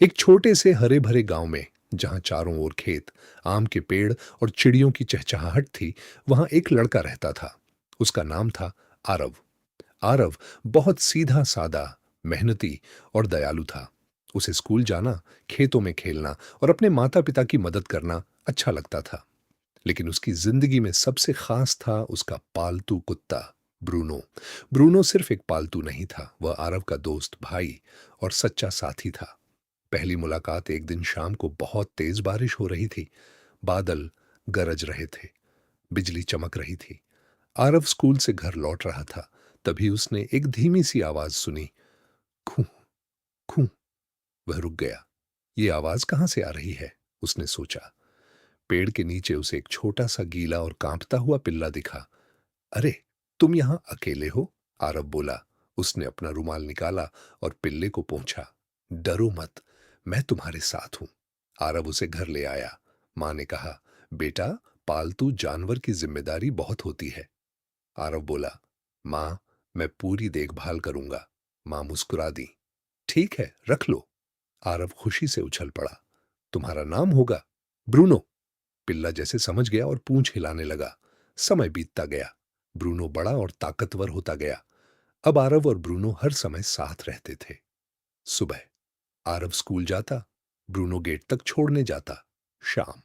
एक छोटे से हरे भरे गांव में, जहां चारों ओर खेत, आम के पेड़ और चिड़ियों की चहचहाहट थी, वहां एक लड़का रहता था। उसका नाम था आरव। आरव बहुत सीधा सादा, मेहनती और दयालु था। उसे स्कूल जाना, खेतों में खेलना और अपने माता पिता की मदद करना अच्छा लगता था। लेकिन उसकी जिंदगी में सबसे खास था उसका पालतू कुत्ता, ब्रूनो। ब्रूनो सिर्फ एक पालतू नहीं था, वह आरव का दोस्त, भाई और सच्चा साथी था। पहली मुलाकात एक दिन शाम को बहुत तेज बारिश हो रही थी। बादल गरज रहे थे, बिजली चमक रही थी। आरव स्कूल से घर लौट रहा था। तभी उसने एक धीमी सी आवाज सुनी, खू खू। वह रुक गया। ये आवाज कहां से आ रही है, उसने सोचा। पेड़ के नीचे उसे एक छोटा सा गीला और कांपता हुआ पिल्ला दिखा। अरे, तुम यहां अकेले हो? आरव बोला। उसने अपना रुमाल निकाला और पिल्ले को पोंछा। डरो मत, मैं तुम्हारे साथ हूं। आरव उसे घर ले आया। मां ने कहा, बेटा, पालतू जानवर की जिम्मेदारी बहुत होती है। आरव बोला, मां, मैं पूरी देखभाल करूंगा। मां मुस्कुरा दी। ठीक है, रख लो। आरव खुशी से उछल पड़ा। तुम्हारा नाम होगा ब्रूनो। पिल्ला जैसे समझ गया और पूंछ हिलाने लगा। समय बीतता गया। ब्रूनो बड़ा और ताकतवर होता गया। अब आरव और ब्रूनो हर समय साथ रहते थे। सुबह आरव स्कूल जाता, ब्रूनो गेट तक छोड़ने जाता। शाम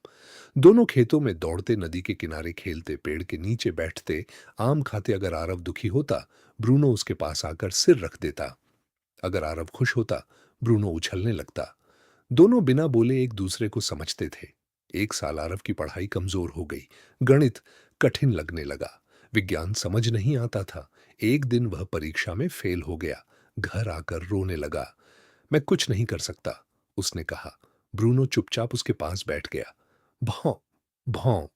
दोनों खेतों में दौड़ते, नदी के किनारे खेलते, पेड़ के नीचे बैठते, आम खाते। अगर आरव दुखी होता, ब्रूनो उसके पास आकर सिर रख देता। अगर आरव खुश होता, ब्रूनो उछलने लगता। दोनों बिना बोले एक दूसरे को समझते थे। एक साल आरव की पढ़ाई कमजोर हो गई। गणित कठिन लगने लगा। विज्ञान समझ नहीं आता था। एक दिन वह परीक्षा में फेल हो गया। घर आकर रोने लगा। मैं कुछ नहीं कर सकता, उसने कहा। ब्रूनो चुपचाप उसके पास बैठ गया। भौं भौं,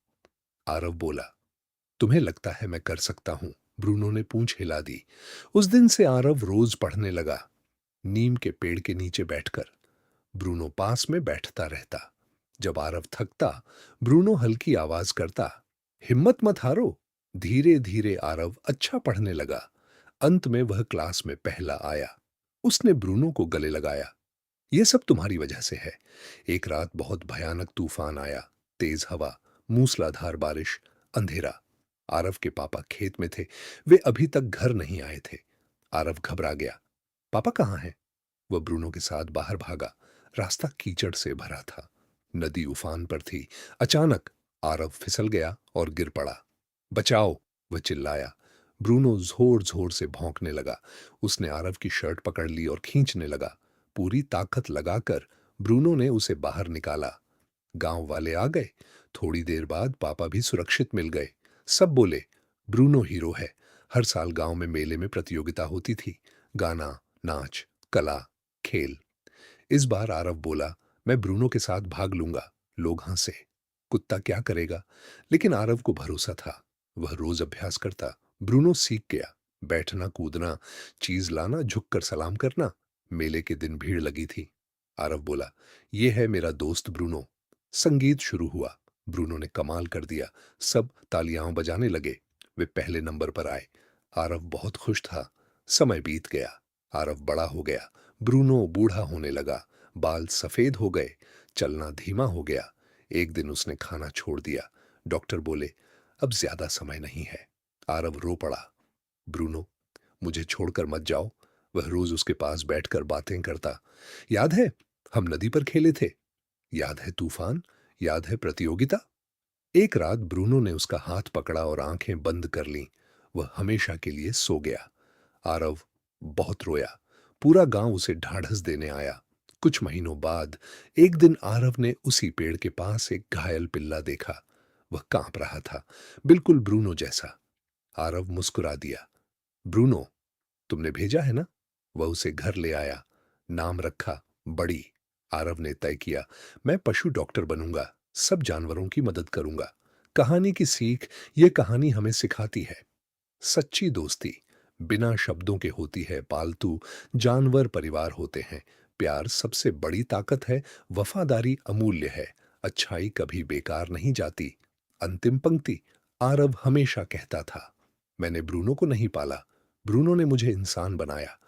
आरव बोला। तुम्हें लगता है मैं कर सकता हूं? ब्रूनो ने पूंछ हिला दी। उस दिन से आरव रोज पढ़ने लगा, नीम के पेड़ के नीचे बैठकर। ब्रूनो पास में बैठता रहता। जब आरव थकता, ब्रूनो हल्की आवाज करता, हिम्मत मत हारो। धीरे धीरे आरव अच्छा पढ़ने लगा। अंत में वह क्लास में पहला आया। उसने ब्रूनो को गले लगाया। यह सब तुम्हारी वजह से है। एक रात बहुत भयानक तूफान आया। तेज हवा, मूसलाधार बारिश, अंधेरा। आरव के पापा खेत में थे। वे अभी तक घर नहीं आए थे। आरव घबरा गया। पापा कहाँ हैं? वह ब्रूनो के साथ बाहर भागा। रास्ता कीचड़ से भरा था। नदी उफान पर थी। अचानक आरव फिसल गया और गिर पड़ा। बचाओ, वह चिल्लाया। ब्रूनो जोर जोर से भौंकने लगा। उसने आरव की शर्ट पकड़ ली और खींचने लगा। पूरी ताकत लगाकर ब्रूनो ने उसे बाहर निकाला। गांव वाले आ गए। थोड़ी देर बाद पापा भी सुरक्षित मिल गए। सब बोले, ब्रूनो हीरो है। हर साल गांव में मेले में प्रतियोगिता होती थी। गाना, नाच, कला, खेल। इस बार आरव बोला, मैं ब्रूनो के साथ भाग लूंगा। लोग हंसे। कुत्ता क्या करेगा? लेकिन आरव को भरोसा था। वह रोज अभ्यास करता। ब्रूनो सीख गया। बैठना, कूदना, चीज लाना, झुककर सलाम करना। मेले के दिन भीड़ लगी थी। आरव बोला, यह है मेरा दोस्त ब्रूनो। संगीत शुरू हुआ। ब्रूनो ने कमाल कर दिया। सब तालियां बजाने लगे। वे पहले नंबर पर आए। आरव बहुत खुश था। समय बीत गया। आरव बड़ा हो गया। ब्रूनो बूढ़ा होने लगा। बाल सफेद हो गए। चलना धीमा हो गया। एक दिन उसने खाना छोड़ दिया। डॉक्टर बोले, अब ज्यादा समय नहीं है। आरव रो पड़ा। ब्रूनो, मुझे छोड़कर मत जाओ। वह रोज उसके पास बैठकर बातें करता। याद है, हम नदी पर खेले थे। याद है तूफान। याद है प्रतियोगिता। एक रात ब्रूनो ने उसका हाथ पकड़ा और आंखें बंद कर लीं। वह हमेशा के लिए सो गया। आरव बहुत रोया। पूरा गांव उसे ढाढ़स देने आया। कुछ महीनों बाद एक दिन आरव ने उसी पेड़ के पास एक घायल पिल्ला देखा। वह कांप रहा था, बिल्कुल ब्रूनो जैसा। आरव मुस्कुरा दिया। ब्रूनो, तुमने भेजा है ना? वह उसे घर ले आया। नाम रखा, बड़ी। आरव ने तय किया, मैं पशु डॉक्टर बनूंगा। सब जानवरों की मदद करूंगा। कहानी की सीख, यह कहानी हमें सिखाती है, सच्ची दोस्ती बिना शब्दों के होती है। पालतू जानवर परिवार होते हैं। प्यार सबसे बड़ी ताकत है। वफादारी अमूल्य है। अच्छाई कभी बेकार नहीं जाती। अंतिम पंक्ति, आरव हमेशा कहता था, मैंने ब्रूनो को नहीं पाला, ब्रूनो ने मुझे इंसान बनाया।